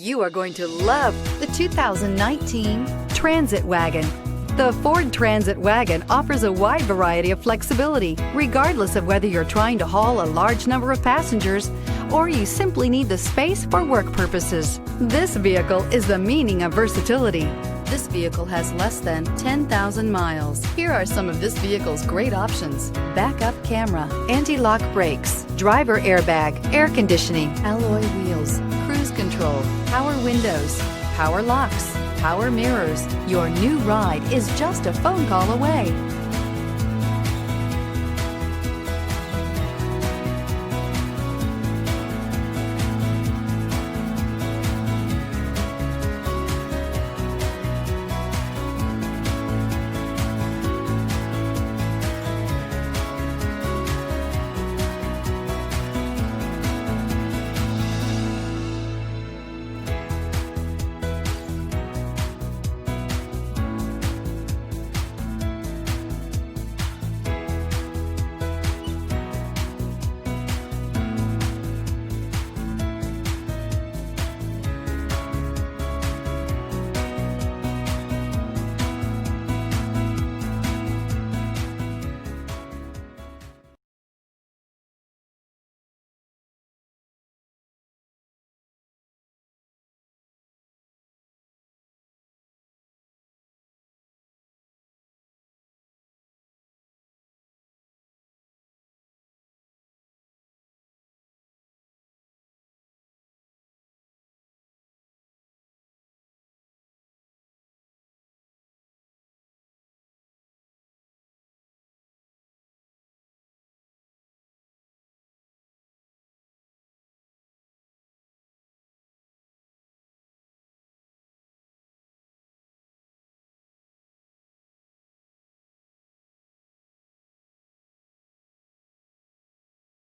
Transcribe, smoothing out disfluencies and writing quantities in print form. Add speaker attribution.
Speaker 1: You are going to love the 2019 Transit Wagon. The Ford Transit Wagon offers a wide variety of flexibility, regardless of whether you're trying to haul a large number of passengers or you simply need the space for work purposes. This vehicle is the meaning of versatility. This vehicle has less than 10,000 miles. Here are some of this vehicle's great options: backup camera, anti-lock brakes, driver airbag, air conditioning, alloy wheels, cruise control, power windows, power locks, power mirrors. Your new ride is just a phone call away.